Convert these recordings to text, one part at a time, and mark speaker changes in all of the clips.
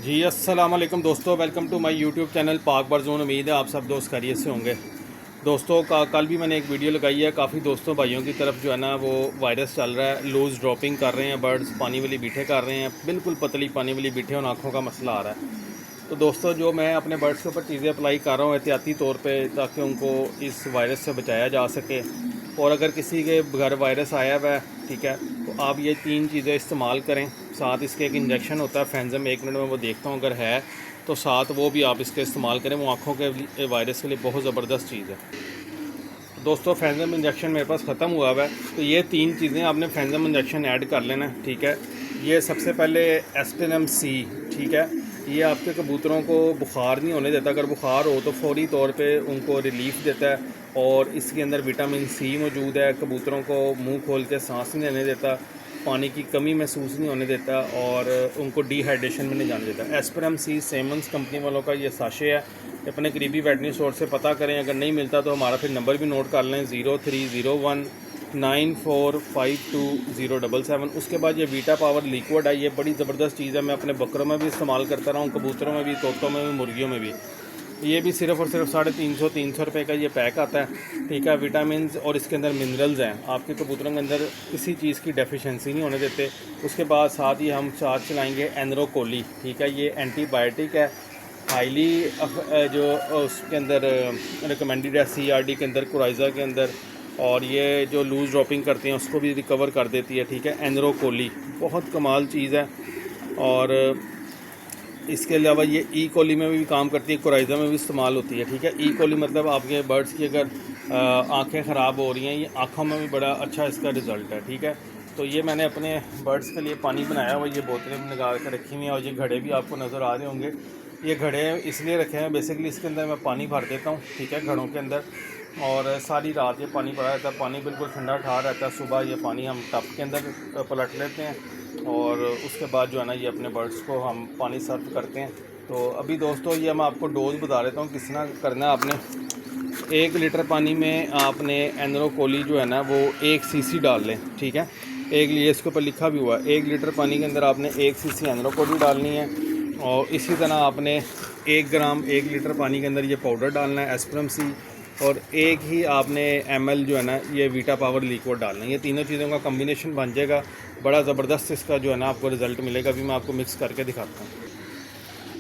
Speaker 1: जी अस्सलाम वालेकुम दोस्तों, welcome to my YouTube channel पाक बर्ज़ोन। उम्मीद है आप सब दोस्त खैरियत से होंगे। दोस्तों कल भी मैंने एक वीडियो लगाई है। काफ़ी दोस्तों भाइयों की तरफ जो है ना वो वायरस चल रहा है, लूज़ ड्रॉपिंग कर रहे हैं बर्ड्स, पानी वाली बीठे कर रहे हैं, बिल्कुल पतली पानी वाली बीठे और आँखों का मसला आ रहा है। तो दोस्तों जो मैं अपने बर्ड्स के ऊपर चीज़ें अप्लाई कर रहा हूँ एहतियाती तौर पे, ताकि उनको इस वायरस से बचाया जा सके। और अगर किसी के घर वायरस आया हुआ है, ठीक है, तो आप ये 3 चीज़ें इस्तेमाल करें। साथ इसके एक इंजेक्शन होता है फेंजम, 1 मिनट में वो देखता हूँ, अगर है तो साथ वो भी आप इसके इस्तेमाल करें। वो आँखों के वायरस के लिए बहुत ज़बरदस्त चीज़ है। दोस्तों फेंजम इंजेक्शन मेरे पास ख़त्म हुआ है, तो ये 3 चीज़ें आपने फेंजम इंजेक्शन ऐड कर लेना, ठीक है। ये सबसे पहले एस्पिरिन सी, ठीक है। ये आपके कबूतरों को बुखार नहीं होने देता। अगर बुखार हो तो फौरी तौर पे उनको रिलीफ देता है। और इसके अंदर विटामिन सी मौजूद है, कबूतरों को मुंह खोल के सांस नहीं लेने देता, पानी की कमी महसूस नहीं होने देता और उनको डिहाइड्रेशन में नहीं जाने देता। एस्पिरिन सी सेमंस कंपनी वालों का ये साशे है। अपने करीबी वेटनरी स्टोर से पता करें, अगर नहीं मिलता तो हमारा फिर नंबर भी नोट कर लें, 0301945207। उसके बाद ये वीटा पावर लिक्विड है, ये बड़ी ज़बरदस्त चीज़ है। मैं अपने बकरों में भी इस्तेमाल करता रहा हूँ, कबूतरों में भी, तोतों में भी, मुर्गियों में भी। ये भी सिर्फ़ और सिर्फ 350 रुपये का ये पैक आता है, ठीक है। विटामिन और इसके अंदर मिनरल्स हैं, आपके कबूतरों के अंदर किसी चीज़ की डेफिशिएंसी नहीं होने देते। उसके बाद साथ ही हम साथ चलाएँगे एनरोकोली, ठीक है। ये एंटीबायोटिक है, हाईली जो उसके अंदर रिकमेंडेड है CRD के अंदर, कोराइज़ा के अंदर। और ये जो लूज़ ड्रॉपिंग करते हैं उसको भी रिकवर कर देती है, ठीक है। एनरोकोली बहुत कमाल चीज़ है। और इसके अलावा ये ई कोली में भी काम करती है, कोराइज़ा में भी इस्तेमाल होती है, ठीक है। ई कोली मतलब आपके बर्ड्स की अगर आँखें ख़राब हो रही हैं, ये आँखों में भी बड़ा अच्छा इसका रिज़ल्ट है, ठीक है। तो ये मैंने अपने बर्ड्स के लिए पानी बनाया हुआ, ये बोतलें भी लगा कर रखी हुई हैं। और ये घड़े भी आपको नज़र आ रहे होंगे। ये घड़े इसलिए रखे हैं बेसिकली, इसके अंदर मैं पानी भर देता हूँ, ठीक है, घड़ों के अंदर। और सारी रात ये पानी पड़ा रहता है, पानी बिल्कुल ठंडा ठा रहता है। सुबह ये पानी हम टब के अंदर पलट लेते हैं और उसके बाद जो है ना ये अपने बर्ड्स को हम पानी सर्व करते हैं। तो अभी दोस्तों ये मैं आपको डोज़ बता देता हूँ किस तरह करना है। आपने 1 लीटर पानी में आपने एनरोकोली जो है ना वो 1 cc डाल लें, ठीक है। एक लिए इसके ऊपर लिखा भी हुआ है, 1 लीटर पानी के अंदर आपने 1 cc एनरोकोली डालनी है। और इसी तरह आपने 1 ग्राम 1 लीटर पानी के अंदर ये पाउडर डालना है एस्पिरिन सी। और एक ही आपने ml जो है ना ये वीटा पावर लिक्विड डालना है। ये तीनों चीज़ों का कम्बिनेशन बन जाएगा, बड़ा ज़बरदस्त इसका जो है ना आपको रिज़ल्ट मिलेगा। अभी मैं आपको मिक्स करके दिखाता हूँ।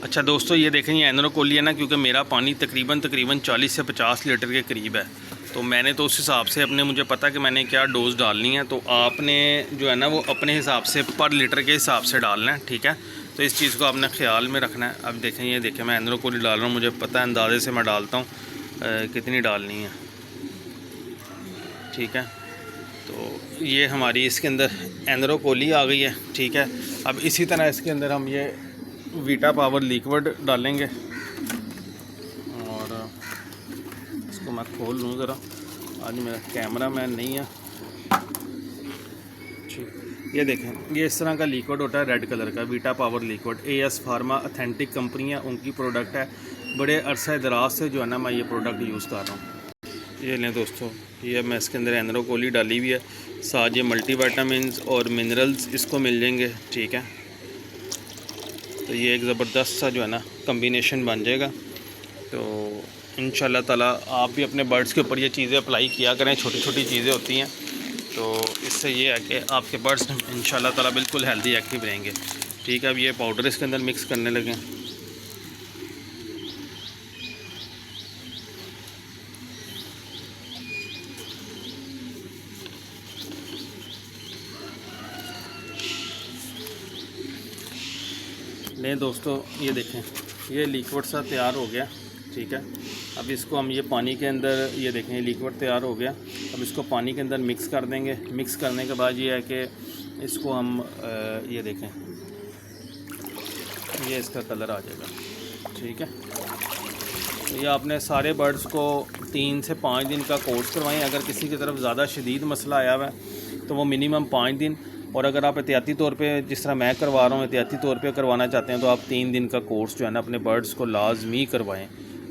Speaker 1: अच्छा दोस्तों ये देखें, ये एनरोकोली है ना, क्योंकि मेरा पानी तकरीबन 40 से 50 लीटर के करीब है, तो मैंने तो उस हिसाब से अपने, मुझे पता कि मैंने क्या डोज़ डालनी है। तो आपने जो है ना वो अपने हिसाब से पर लीटर के हिसाब से डालना है, ठीक है। तो इस चीज़ को आपने ख्याल में रखना है। अब देखें, ये देखें मैं एनरोकोली डाल रहा हूँ, मुझे पता है अंदाजे से मैं डालता हूँ कितनी डालनी है, ठीक है। तो ये हमारी इसके अंदर एनरोकोली आ गई है, ठीक है। अब इसी तरह इसके अंदर हम ये वीटा पावर लिक्विड डालेंगे और इसको मैं खोल लूँ ज़रा, आज मेरा कैमरा मैन नहीं है, ठीक। ये देखें, ये इस तरह का लिक्विड होता है, रेड कलर का, Vita power liquid. AS pharma authentic company है, उनकी प्रोडक्ट है। बड़े अरसा दराज से जो है ना मैं ये प्रोडक्ट यूज़ कर रहा हूँ। ये लें दोस्तों, ये मैं इसके अंदर एनरोकोली डाली हुई है, साथ ये मल्टीविटामिन्स और मिनरल्स इसको मिल जाएंगे, ठीक है। तो ये एक ज़बरदस्त सा जो है ना कम्बिनेशन बन जाएगा। तो इंशाल्लाह ताला आप भी अपने बर्ड्स के ऊपर ये चीज़ें अप्लाई किया करें, छोटी छोटी चीज़ें होती हैं। तो इससे ये है कि आपके बर्ड्स इंशाल्लाह ताला बिल्कुल हेल्दी एक्टिव रहेंगे, ठीक है। अब ये पाउडर इसके अंदर मिक्स करने लगे। नहीं दोस्तों ये देखें, ये लिक्विड सा तैयार हो गया, ठीक है। अब इसको हम ये पानी के अंदर, ये देखें ये लिक्विड तैयार हो गया। अब इसको पानी के अंदर मिक्स कर देंगे। मिक्स करने के बाद ये है कि इसको हम ये देखें, ये इसका कलर आ जाएगा, ठीक है। तो ये आपने सारे बर्ड्स को 3 से 5 दिन का कोर्स करवाएं। अगर किसी की तरफ ज़्यादा शदीद मसला आया हुआ है तो वो मिनिमम 5 दिन, और अगर आप एहतियाती तौर पे जिस तरह मैं करवा रहा हूँ एहतियाती तौर पे करवाना चाहते हैं तो आप 3 दिन का कोर्स जो है ना अपने बर्ड्स को लाजमी करवाएं।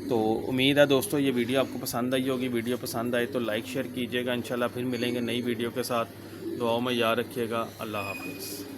Speaker 1: तो उम्मीद है दोस्तों ये वीडियो आपको पसंद आई होगी। वीडियो पसंद आए तो लाइक शेयर कीजिएगा। इंशाल्लाह फिर मिलेंगे नई वीडियो के साथ। दुआओं में याद रखिएगा। अल्लाह हाफ़िज़।